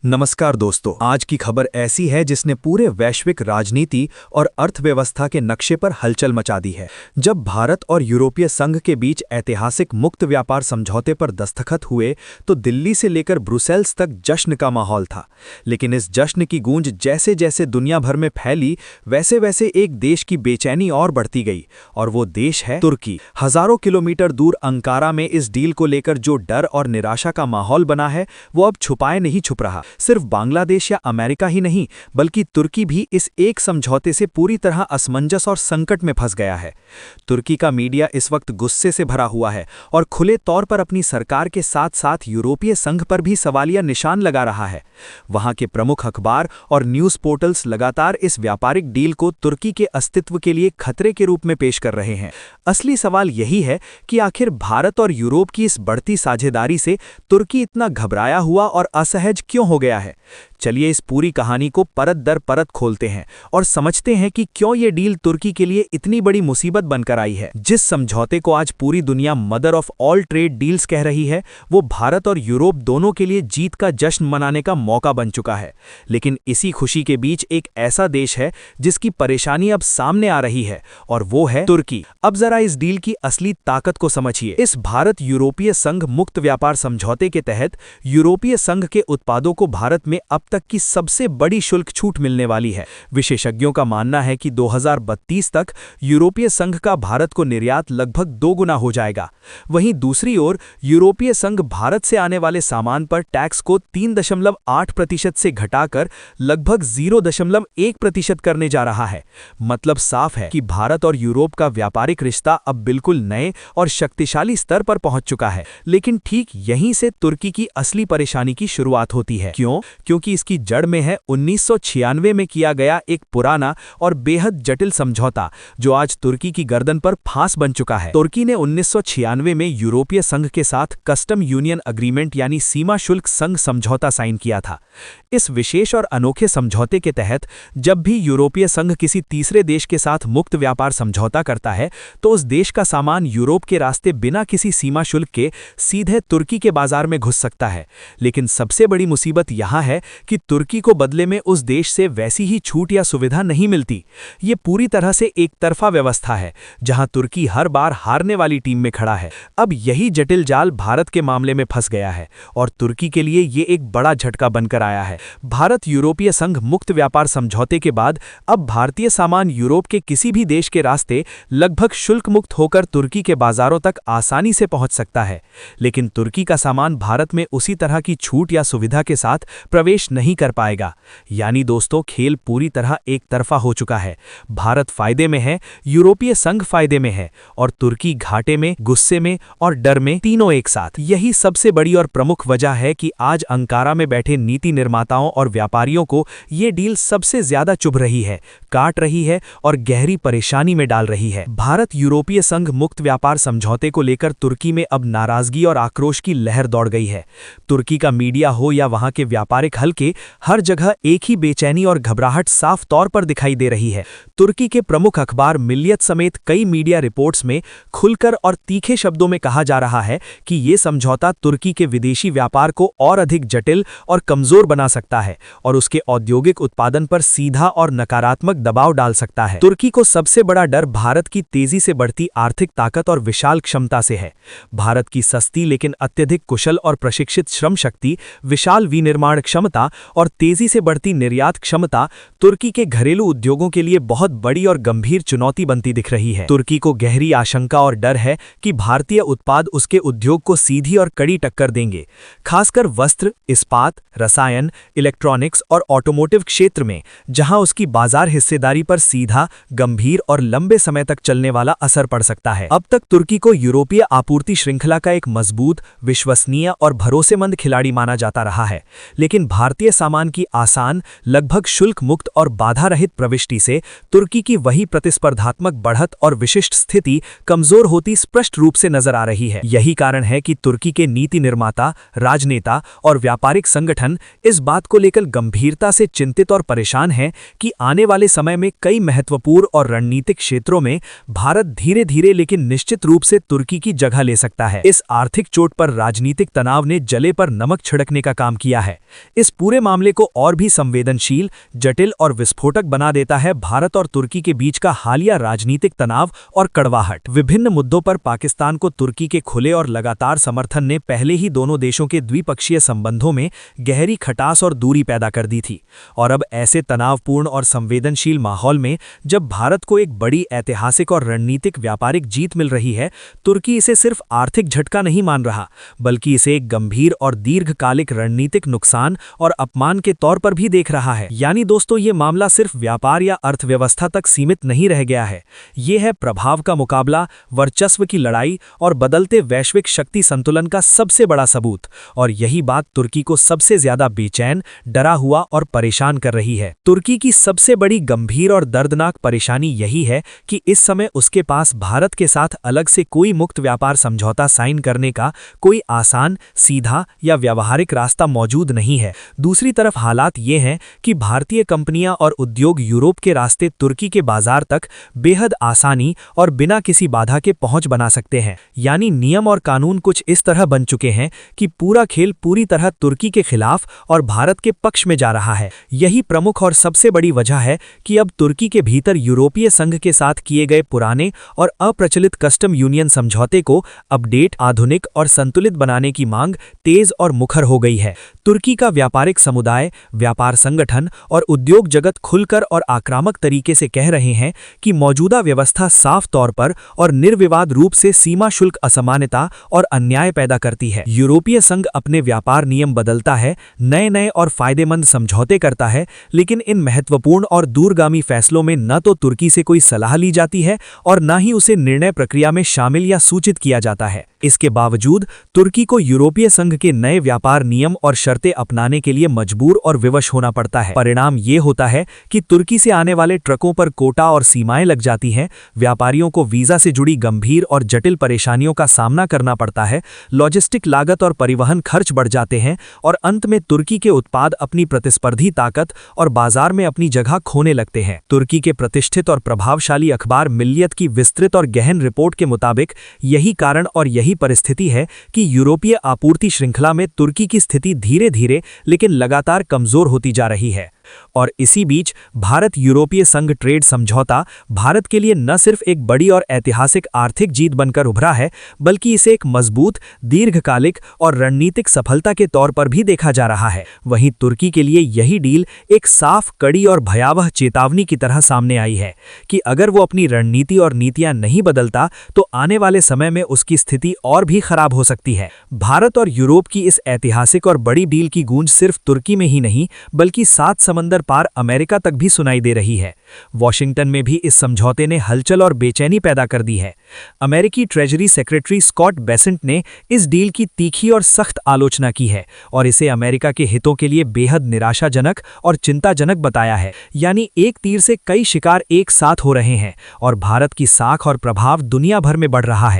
नमस्कार दोस्तों, आज की खबर ऐसी है जिसने पूरे वैश्विक राजनीति और अर्थव्यवस्था के नक्शे पर हलचल मचा दी है। जब भारत और यूरोपीय संघ के बीच ऐतिहासिक मुक्त व्यापार समझौते पर दस्तखत हुए तो दिल्ली से लेकर ब्रुसेल्स तक जश्न का माहौल था। लेकिन इस जश्न की गूंज जैसे जैसे दुनिया भर में फैली, वैसे वैसे एक देश की बेचैनी और बढ़ती गई, और वो देश है तुर्की। हजारों किलोमीटर दूर अंकारा में इस डील को लेकर जो डर और निराशा का माहौल बना है, वो अब छुपाए नहीं छुप रहा। सिर्फ बांग्लादेश या अमेरिका ही नहीं, बल्कि तुर्की भी इस एक समझौते से पूरी तरह असमंजस और संकट में फंस गया है। तुर्की का मीडिया इस वक्त गुस्से से भरा हुआ है और खुले तौर पर अपनी सरकार के साथ साथ यूरोपीय संघ पर भी सवालिया निशान लगा रहा है। वहां के प्रमुख अखबार और न्यूज पोर्टल्स लगातार इस व्यापारिक डील को तुर्की के अस्तित्व के लिए खतरे के रूप में पेश कर रहे हैं। असली सवाल यही है कि आखिर भारत और यूरोप की इस बढ़ती साझेदारी से तुर्की इतना घबराया हुआ और असहज क्यों हो गया है। चलिए इस पूरी कहानी को परत दर परत खोलते हैं और समझते हैं कि क्यों ये डील तुर्की के लिए इतनी बड़ी मुसीबत बनकर आई है। जिस समझौते को आज पूरी दुनिया mother of all trade deals कह रही है, वो भारत और यूरोप दोनों के लिए जीत का जश्न मनाने का मौका बन चुका है। लेकिन इसी खुशी के बीच एक ऐसा देश है जिसकी परेशानी अब सामने आ रही है, और वो है तुर्की। अब जरा इस डील की असली ताकत को समझिए। इस भारत यूरोपीय संघ मुक्त व्यापार समझौते के तहत यूरोपीय संघ के उत्पादों को भारत में अब तक की सबसे बड़ी शुल्क छूट मिलने वाली है। विशेषज्ञों का मानना है कि 2032 तक यूरोपीय संघ का भारत को निर्यात लगभग 2 गुना हो जाएगा। वहीं दूसरी ओर यूरोपीय संघ भारत से आने वाले सामान पर टैक्स को 3.8% से घटाकर लगभग 0.1% करने जा रहा है। मतलब साफ है कि भारत और यूरोप का व्यापारिक रिश्ता अब बिल्कुल नए और शक्तिशाली स्तर पर पहुंच चुका है। लेकिन ठीक यहीं से तुर्की की असली परेशानी की शुरुआत होती है। क्यों? क्योंकि इसकी जड़ में है 1996 में किया गया एक पुराना और बेहद जटिल समझौता, जो आज तुर्की की गर्दन पर फांस बन चुका है। तुर्की ने 1996 में यूरोपीय संघ के साथ कस्टम यूनियन अग्रीमेंट यानी सीमा शुल्क संघ समझौता साइन किया था। इस विशेष और अनोखे समझौते के तहत जब भी यूरोपीय संघ किसी तीसरे देश के साथ मुक्त व्यापार समझौता करता है, तो उस देश का सामान यूरोप के रास्ते बिना किसी सीमा शुल्क के सीधे तुर्की के बाजार में घुस सकता है। लेकिन सबसे बड़ी मुसीबत यहां है कि तुर्की को बदले में उस देश से वैसी ही छूट या सुविधा नहीं मिलती। ये पूरी तरह से एक तरफा व्यवस्था है, जहां तुर्की हर बार हारने वाली टीम में खड़ा है। अब यही जटिल जाल भारत के मामले में फंस गया है, और तुर्की के लिए ये एक बड़ा झटका बनकर आया है। भारत यूरोपीय संघ मुक्त व्यापार समझौते के बाद अब भारतीय सामान यूरोप के किसी भी देश के रास्ते लगभग शुल्क मुक्त होकर तुर्की के बाजारों तक आसानी से पहुंच सकता है। लेकिन तुर्की का सामान भारत में उसी तरह की छूट या सुविधा के साथ प्रवेश नहीं कर पाएगा। यानी दोस्तों, खेल पूरी तरह एक तरफा हो चुका है। भारत फायदे में है, यूरोपीय संघ फायदे में है, और तुर्की घाटे में, गुस्से में और डर में, तीनों एक साथ। यही सबसे बड़ी और प्रमुख वजह है कि आज अंकारा में बैठे नीति निर्माताओं और व्यापारियों को ये डील सबसे ज्यादा चुभ रही है, काट रही है और गहरी परेशानी में डाल रही है। भारत यूरोपीय संघ मुक्त व्यापार समझौते को लेकर तुर्की में अब नाराजगी और आक्रोश की लहर दौड़ गई है। तुर्की का मीडिया हो या वहां के व्यापारिक हलके, हर जगह एक ही बेचैनी और घबराहट साफ तौर पर दिखाई दे रही है। तुर्की के प्रमुख अखबार मिलियत समेत कई मीडिया रिपोर्ट्स में खुलकर और तीखे शब्दों में कहा जा रहा है कि ये समझौता तुर्की के विदेशी व्यापार को और अधिक जटिल और कमजोर बना सकता है और उसके औद्योगिक उत्पादन पर सीधा और नकारात्मक दबाव डाल सकता है। तुर्की को सबसे बड़ा डर भारत की तेजी से बढ़ती आर्थिक ताकत और विशाल क्षमता से है। भारत की सस्ती लेकिन अत्यधिक कुशल और प्रशिक्षित श्रम शक्ति, विशाल विनिर्माण क्षमता और तेजी से बढ़ती निर्यात क्षमता तुर्की के घरेलू उद्योगों के लिए बहुत बड़ी और गंभीर चुनौती बनती दिख रही है। तुर्की को गहरी आशंका और डर है कि भारतीय उत्पाद उसके उद्योग को सीधी और कड़ी टक्कर देंगे, खासकर वस्त्र, इस्पात, रसायन, इलेक्ट्रॉनिक्स और ऑटोमोटिव क्षेत्र में, जहां उसकी बाजार हिस्सेदारी पर सीधा, गंभीर और लंबे समय तक चलने वाला असर पड़ सकता है। अब तक तुर्की को यूरोपीय आपूर्ति श्रृंखला का एक मजबूत, विश्वसनीय और भरोसेमंद खिलाड़ी माना जाता रहा है। लेकिन भारतीय सामान की आसान, लगभग शुल्क मुक्त और बाधा रहित प्रविष्टि से तुर्की की वही प्रतिस्पर्धात्मक बढ़त और विशिष्ट स्थिति कमजोर होती स्पष्ट रूप से नजर आ रही है। यही कारण है कि तुर्की के नीति निर्माता, राजनेता और व्यापारिक संगठन इस बात को लेकर गंभीरता से चिंतित और परेशान हैं कि आने वाले समय में कई महत्वपूर्ण और रणनीतिक क्षेत्रों में भारत धीरे धीरे लेकिन निश्चित रूप से तुर्की की जगह ले सकता है। इस आर्थिक चोट पर राजनीतिक तनाव ने जले पर नमक छिड़कने का काम किया है। इस पूरी पूरे मामले को और भी संवेदनशील, जटिल और विस्फोटक बना देता है भारत और तुर्की के बीच का हालिया राजनीतिक तनाव और कड़वाहट। विभिन्न मुद्दों पर पाकिस्तान को तुर्की के खुले और लगातार समर्थन ने पहले ही दोनों देशों के द्विपक्षीय संबंधों में गहरी खटास और दूरी पैदा कर दी थी, और अब ऐसे तनावपूर्ण और संवेदनशील माहौल में जब भारत को एक बड़ी ऐतिहासिक और रणनीतिक व्यापारिक जीत मिल रही है, तुर्की इसे सिर्फ आर्थिक झटका नहीं मान रहा, बल्कि इसे एक गंभीर और दीर्घकालिक रणनीतिक नुकसान और अपमान के तौर पर भी देख रहा है। यानी दोस्तों, ये मामला सिर्फ व्यापार या अर्थव्यवस्था तक सीमित नहीं रह गया है, ये है प्रभाव का मुकाबला, वर्चस्व की लड़ाई और बदलते वैश्विक शक्ति संतुलन का सबसे बड़ा सबूत। और यही बात तुर्की को सबसे ज्यादा बेचैन, डरा हुआ और परेशान कर रही है। तुर्की की सबसे बड़ी गंभीर और दर्दनाक परेशानी यही है कि इस समय उसके पास भारत के साथ अलग से कोई मुक्त व्यापार समझौता साइन करने का कोई आसान, सीधा या व्यावहारिक रास्ता मौजूद नहीं है। दूसरी तरफ हालात ये हैं कि भारतीय कंपनियां और उद्योग यूरोप के रास्ते तुर्की के बाजार तक बेहद आसानी और बिना किसी बाधा के पहुंच बना सकते हैं। यानी नियम और कानून कुछ इस तरह बन चुके हैं कि पूरा खेल पूरी तरह तुर्की के खिलाफ और भारत के पक्ष में जा रहा है। यही प्रमुख और सबसे बड़ी वजह है कि अब तुर्की के भीतर यूरोपीय संघ के साथ किए गए पुराने और अप्रचलित कस्टम यूनियन समझौते को अपडेट, आधुनिक और संतुलित बनाने की मांग तेज और मुखर हो गई है। तुर्की का व्यापारिक समुदाय, व्यापार संगठन और उद्योग जगत खुलकर और आक्रामक तरीके से कह रहे हैं कि मौजूदा व्यवस्था साफ तौर पर और निर्विवाद रूप से सीमा शुल्क असमानता और अन्याय पैदा करती है। यूरोपीय संघ अपने व्यापार नियम बदलता है, नए और फायदेमंद समझौते करता है, लेकिन इन महत्वपूर्ण और दूरगामी फैसलों में न तो तुर्की से कोई सलाह ली जाती है और न ही उसे निर्णय प्रक्रिया में शामिल या सूचित किया जाता है। इसके बावजूद तुर्की को यूरोपीय संघ के नए व्यापार नियम और शर्तें अपनाने के लिए मजबूर और विवश होना पड़ता है। परिणाम ये होता है कि तुर्की से आने वाले ट्रकों पर कोटा और सीमाएं लग जाती हैं, व्यापारियों को वीजा से जुड़ी गंभीर और जटिल परेशानियों का सामना करना पड़ता है, लॉजिस्टिक लागत और परिवहन खर्च बढ़ जाते हैं और अंत में तुर्की के उत्पाद अपनी प्रतिस्पर्धी ताकत और बाजार में अपनी जगह खोने लगते हैं। तुर्की के प्रतिष्ठित और प्रभावशाली अखबार मिल्लियत की विस्तृत और गहन रिपोर्ट के मुताबिक यही कारण और यही परिस्थिति है कि यूरोपीय आपूर्ति श्रृंखला में तुर्की की स्थिति धीरे धीरे लेकिन लगातार कमजोर होती जा रही है। और इसी बीच भारत यूरोपीय संघ ट्रेड समझौता भारत के लिए न सिर्फ एक बड़ी और ऐतिहासिक आर्थिक जीत बनकर उभरा है, बल्कि इसे एक मजबूत, दीर्घकालिक और रणनीतिक सफलता के तौर पर भी देखा जा रहा है। वहीं तुर्की के लिए यही डील एक साफ, कड़ी और भयावह चेतावनी की तरह सामने आई है कि अगर वो अपनी रणनीति और नीतियां नहीं बदलता तो आने वाले समय में उसकी स्थिति और भी खराब हो सकती है। भारत और यूरोप की इस ऐतिहासिक और बड़ी डील की गूंज सिर्फ तुर्की में ही नहीं, बल्कि 7 समंदर पार अमेरिका तक भी सुनाई दे रही है। वॉशिंगटन में भी इस समझौते ने हलचल और बेचैनी पैदा कर दी है। अमेरिकी ट्रेजरी सेक्रेटरी स्कॉट बेसेंट ने इस डील की तीखी और सख्त आलोचना की है और इसे अमेरिका के हितों के लिए बेहद निराशाजनक और चिंताजनक बताया है। यानी एक तीर से कई शिकार एक साथ हो रहे हैं और भारत की साख और प्रभाव दुनिया भर में बढ़ रहा है।